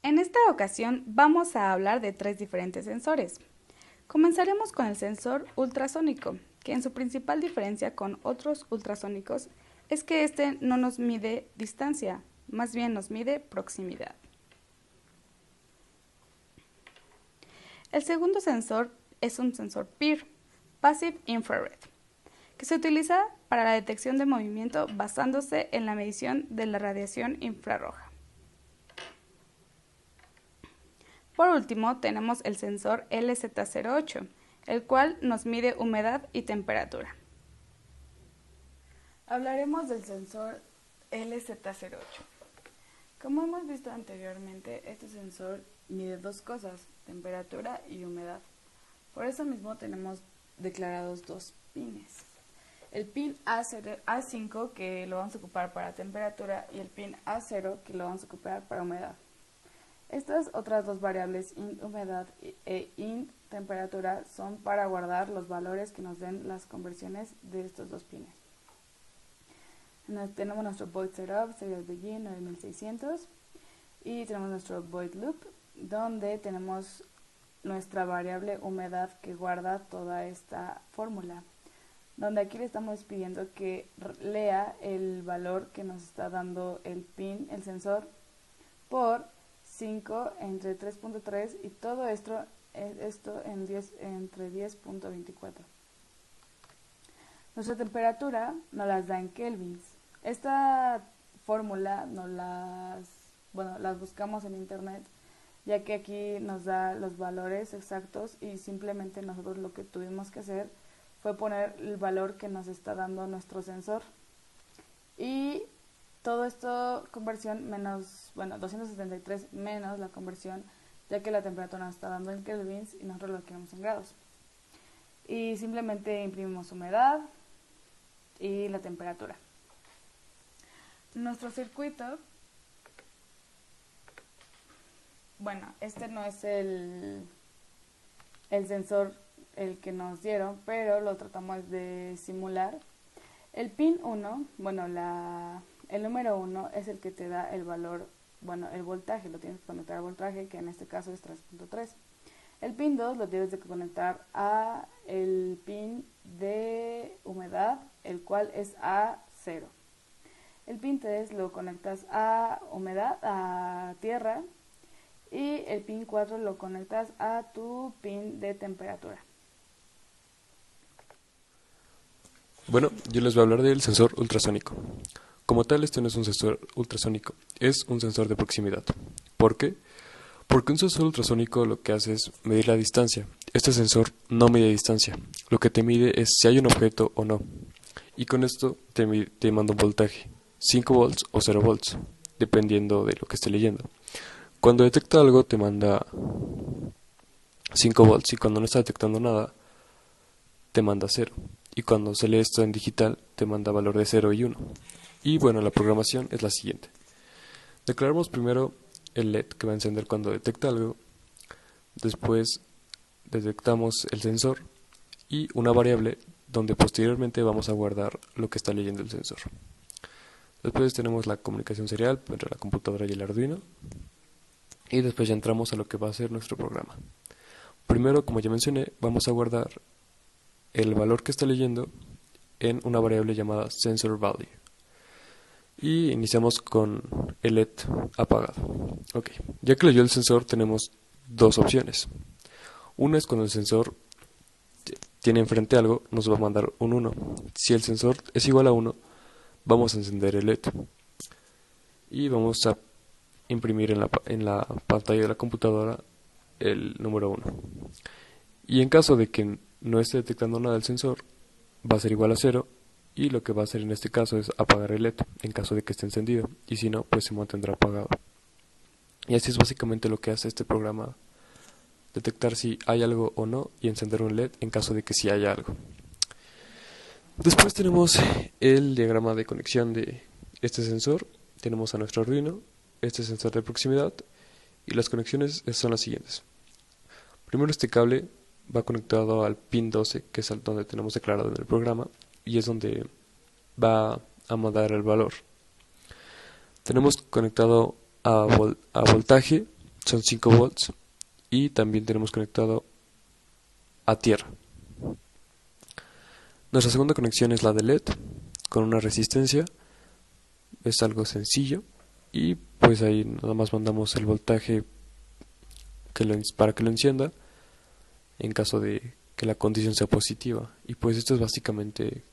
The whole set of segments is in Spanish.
En esta ocasión vamos a hablar de tres diferentes sensores. Comenzaremos con el sensor ultrasónico, que en su principal diferencia con otros ultrasónicos es que este no nos mide distancia, más bien nos mide proximidad. El segundo sensor es un sensor PIR, Passive Infrared, que se utiliza para la detección de movimiento basándose en la medición de la radiación infrarroja. Por último, tenemos el sensor LZ08, el cual nos mide humedad y temperatura. Hablaremos del sensor LZ08. Como hemos visto anteriormente, este sensor mide dos cosas, temperatura y humedad. Por eso mismo tenemos declarados dos pines. El pin A5 que lo vamos a ocupar para temperatura y el pin A0 que lo vamos a ocupar para humedad. Estas otras dos variables, int humedad e int temperatura, son para guardar los valores que nos den las conversiones de estos dos pines. Tenemos nuestro void setup, serial begin 9600, y tenemos nuestro void loop, donde tenemos nuestra variable humedad que guarda toda esta fórmula, donde aquí le estamos pidiendo que lea el valor que nos está dando el pin, el sensor, por 5 entre 3.3 y todo esto entre 10.24. Nuestra temperatura nos las da en kelvins. Esta fórmula las buscamos en internet, ya que aquí nos da los valores exactos y simplemente nosotros lo que tuvimos que hacer fue poner el valor que nos está dando nuestro sensor. Y todo esto conversión menos, 273 menos la conversión, ya que la temperatura nos está dando en kelvins y nosotros lo queremos en grados. Y simplemente imprimimos humedad y la temperatura. Nuestro circuito, este no es el sensor el que nos dieron, pero lo tratamos de simular. El pin 1, el número 1 es el que te da el valor, el voltaje, lo tienes que conectar al voltaje, que en este caso es 3.3. El pin 2 lo tienes que conectar a el pin de humedad, el cual es A0. El pin 3 lo conectas a humedad, a tierra, y el pin 4 lo conectas a tu pin de temperatura. Bueno, yo les voy a hablar del sensor ultrasónico. Como tal, este no es un sensor ultrasónico, es un sensor de proximidad. ¿Por qué? Porque un sensor ultrasónico lo que hace es medir la distancia. Este sensor no mide distancia, lo que te mide es si hay un objeto o no. Y con esto te manda un voltaje, 5 volts o 0 volts, dependiendo de lo que esté leyendo. Cuando detecta algo te manda 5 volts y cuando no está detectando nada te manda 0. Y cuando se lee esto en digital te manda valor de 0 y 1. Y la programación es la siguiente. Declaramos primero el LED que va a encender cuando detecta algo. Después detectamos el sensor y una variable donde posteriormente vamos a guardar lo que está leyendo el sensor. Después tenemos la comunicación serial entre la computadora y el Arduino. Y después ya entramos a lo que va a ser nuestro programa. Primero, como ya mencioné, vamos a guardar el valor que está leyendo en una variable llamada sensor_value. Y iniciamos con el LED apagado. Ya que leyó el sensor tenemos dos opciones. Una es cuando el sensor tiene enfrente algo, nos va a mandar un 1. Si el sensor es igual a 1, vamos a encender el LED. Y vamos a imprimir en la pantalla de la computadora el número 1. Y en caso de que no esté detectando nada el sensor, va a ser igual a 0. Y lo que va a hacer en este caso es apagar el LED en caso de que esté encendido, y si no, pues se mantendrá apagado. Y así es básicamente lo que hace este programa: detectar si hay algo o no y encender un LED en caso de que sí haya algo. Después tenemos el diagrama de conexión de este sensor. Tenemos a nuestro Arduino, este sensor de proximidad, y las conexiones son las siguientes. Primero, este cable va conectado al pin 12, que es donde tenemos declarado en el programa, y es donde va a mandar el valor. Tenemos conectado a voltaje, son 5 volts y también tenemos conectado a tierra. Nuestra segunda conexión es la de LED con una resistencia, es algo sencillo y pues ahí nada más mandamos el voltaje para que lo encienda en caso de que la condición sea positiva. Y pues esto es básicamente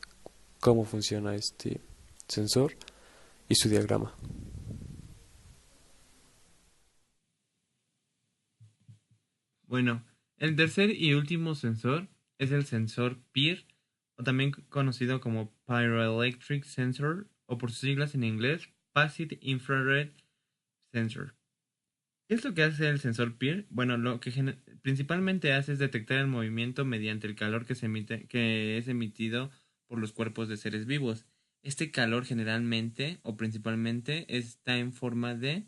cómo funciona este sensor y su diagrama. Bueno, el tercer y último sensor es el sensor PIR, o también conocido como Pyroelectric Sensor, o por sus siglas en inglés, Passive Infrared Sensor. ¿Qué es lo que hace el sensor PIR? Bueno, lo que principalmente hace es detectar el movimiento mediante el calor que es emitido por los cuerpos de seres vivos. Este calor generalmente o principalmente está en forma de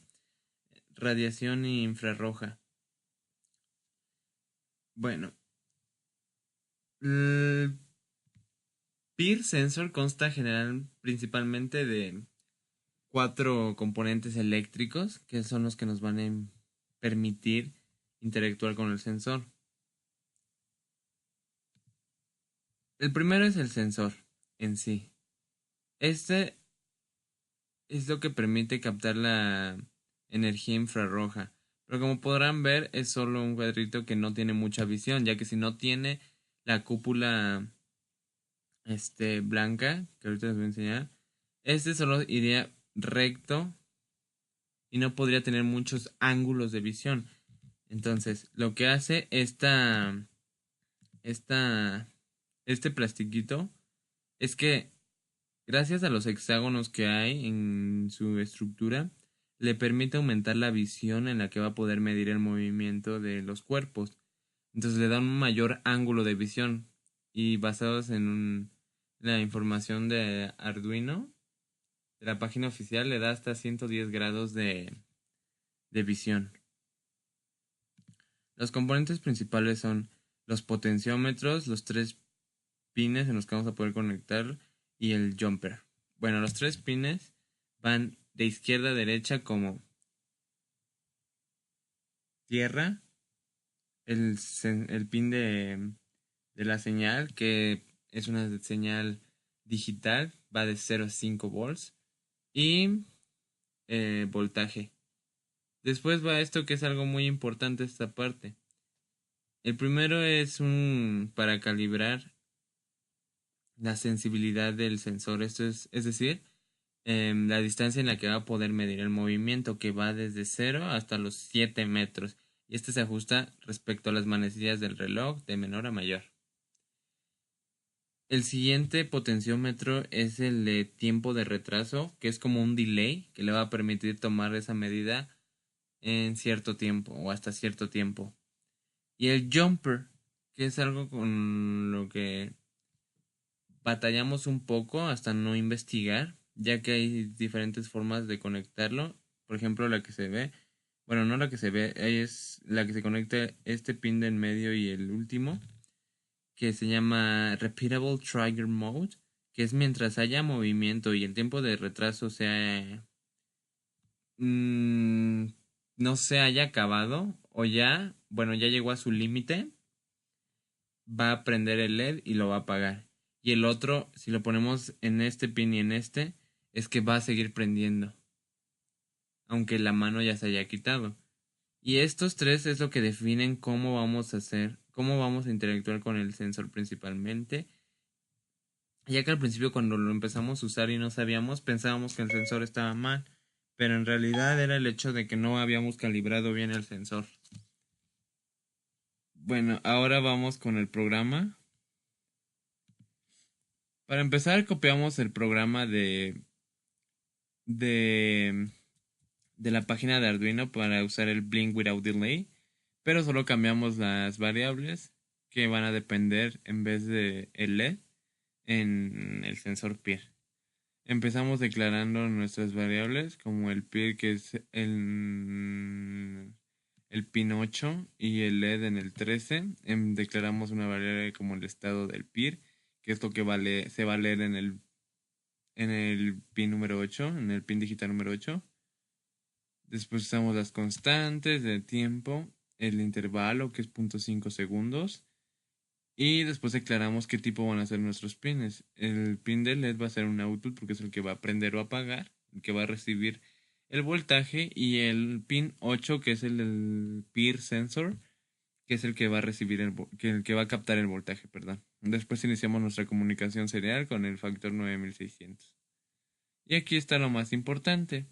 radiación infrarroja. Bueno, el PIR sensor consta principalmente de 4 componentes eléctricos que son los que nos van a permitir interactuar con el sensor. El primero es el sensor en sí. Este es lo que permite captar la energía infrarroja. Pero como podrán ver, es solo un cuadrito que no tiene mucha visión, ya que si no tiene la cúpula blanca, que ahorita les voy a enseñar, este solo iría recto y no podría tener muchos ángulos de visión. Entonces, lo que hace esta, este plastiquito es que gracias a los hexágonos que hay en su estructura, le permite aumentar la visión en la que va a poder medir el movimiento de los cuerpos. Entonces le da un mayor ángulo de visión y basados en la información de Arduino, de la página oficial, le da hasta 110 grados de visión. Los componentes principales son los potenciómetros, los 3 pines en los que vamos a poder conectar y el jumper. Bueno, los 3 pines van de izquierda a derecha como tierra, el pin de la señal, que es una señal digital, va de 0 a 5 volts, y voltaje. Después va esto que es algo muy importante esta parte. El primero es para calibrar la sensibilidad del sensor. Esto es decir, la distancia en la que va a poder medir el movimiento, que va desde 0 hasta los 7 metros. Y este se ajusta respecto a las manecillas del reloj de menor a mayor. El siguiente potenciómetro es el de tiempo de retraso, que es como un delay que le va a permitir tomar esa medida en cierto tiempo o hasta cierto tiempo. Y el jumper, que es algo con lo que batallamos un poco hasta no investigar, ya que hay diferentes formas de conectarlo. Por ejemplo, la que se ve, bueno, no la que se ve, es la que se conecta este pin de en medio y el último, que se llama Repeatable Trigger Mode, que es mientras haya movimiento y el tiempo de retraso sea mm, no se haya acabado o ya, bueno, ya llegó a su límite, va a prender el LED y lo va a apagar. Y el otro, si lo ponemos en este pin y en este, es que va a seguir prendiendo, aunque la mano ya se haya quitado. Y estos 3 es lo que definen cómo vamos a hacer, cómo vamos a interactuar con el sensor principalmente. Ya que al principio cuando lo empezamos a usar y no sabíamos, pensábamos que el sensor estaba mal, pero en realidad era el hecho de que no habíamos calibrado bien el sensor. Bueno, ahora vamos con el programa. Para empezar, copiamos el programa de, de la página de Arduino para usar el Blink Without Delay, pero solo cambiamos las variables que van a depender en vez de el LED en el sensor PIR. Empezamos declarando nuestras variables como el PIR, que es el pin 8, y el LED en el 13. Declaramos una variable como el estado del PIR, que es lo que se va a leer en el pin número 8, en el pin digital número 8. Después usamos las constantes de tiempo, el intervalo que es 0.5 segundos y después declaramos qué tipo van a ser nuestros pines. El pin de LED va a ser un output porque es el que va a prender o apagar, el que va a recibir el voltaje, y el pin 8 que es el del peer sensor, que es el que va a recibir el que va a captar el voltaje, perdón. Después iniciamos nuestra comunicación serial con el factor 9600. Y aquí está lo más importante,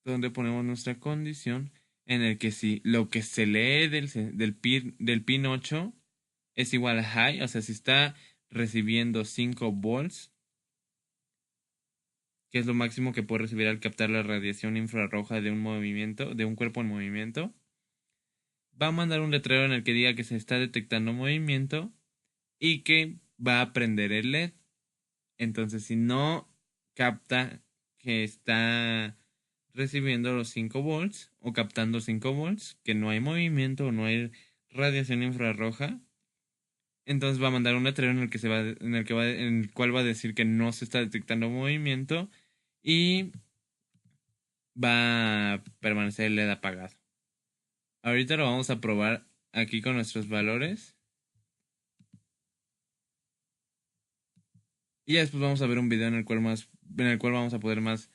donde ponemos nuestra condición en el que si lo que se lee del pin 8 es igual a high, o sea, si está recibiendo 5 volts, que es lo máximo que puede recibir al captar la radiación infrarroja de un movimiento, de un cuerpo en movimiento, va a mandar un letrero en el que diga que se está detectando movimiento y que va a prender el LED. Entonces, si no capta que está recibiendo los 5 volts o captando 5 volts, que no hay movimiento o no hay radiación infrarroja, entonces va a mandar un letrero en el que en el cual va a decir que no se está detectando movimiento y va a permanecer el LED apagado. Ahorita lo vamos a probar aquí con nuestros valores. Y ya después vamos a ver un video en el cual vamos a poder más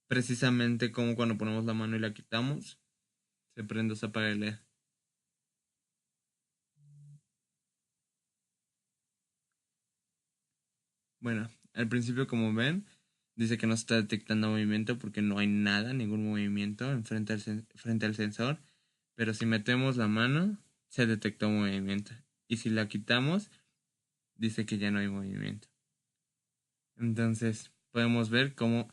precisamente cómo cuando ponemos la mano y la quitamos, se prende o se apaga el LED. Bueno, al principio, como ven, dice que no se está detectando movimiento porque no hay nada, ningún movimiento frente al sensor. Pero si metemos la mano, se detectó movimiento. Y si la quitamos, dice que ya no hay movimiento. Entonces, podemos ver cómo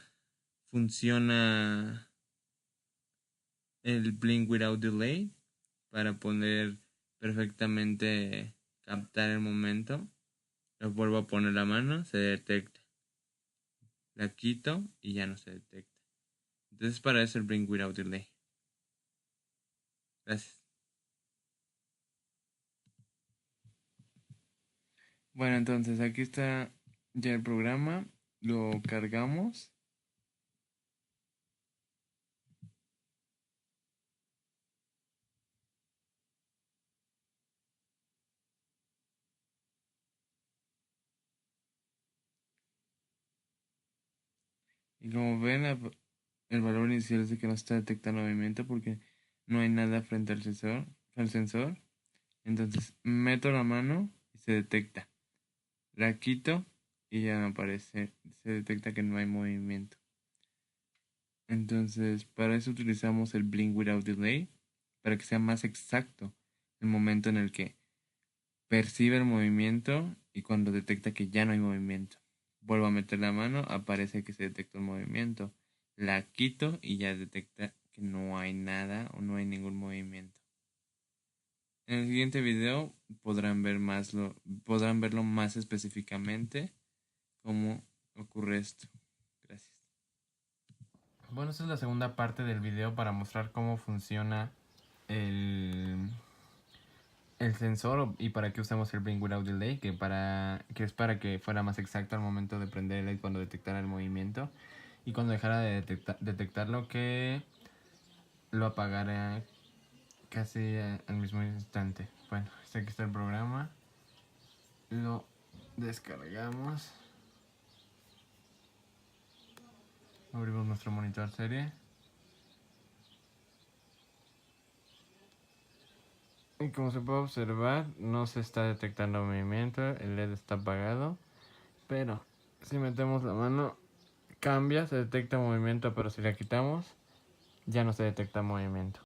funciona el Blink Without Delay para poder perfectamente captar el momento. Lo vuelvo a poner la mano, se detecta. La quito y ya no se detecta. Entonces para eso el Blink Without Delay. Gracias. Bueno, entonces aquí está ya el programa. Lo cargamos. Y como ven, el valor inicial es de que no está detectando movimiento porque no hay nada frente al sensor. Entonces meto la mano y se detecta. La quito y ya no aparece. Se detecta que no hay movimiento. Entonces, para eso utilizamos el Blink Without Delay, para que sea más exacto el momento en el que percibe el movimiento y cuando detecta que ya no hay movimiento. Vuelvo a meter la mano, aparece que se detectó el movimiento. La quito y ya detecta que no hay nada o no hay ningún movimiento. En el siguiente video podrán verlo más específicamente cómo ocurre esto. Gracias. Bueno, esta es la segunda parte del video para mostrar cómo funciona el, el sensor y para qué usamos el Blink Without Delay, que es para que fuera más exacto al momento de prender el LED cuando detectara el movimiento y cuando dejara de detectarlo que lo apagara casi al mismo instante. Bueno, aquí está el programa. Lo descargamos. Abrimos nuestro monitor serie. Y como se puede observar, no se está detectando movimiento, el LED está apagado. Pero si metemos la mano, cambia, se detecta movimiento, pero si la quitamos, ya no se detecta movimiento.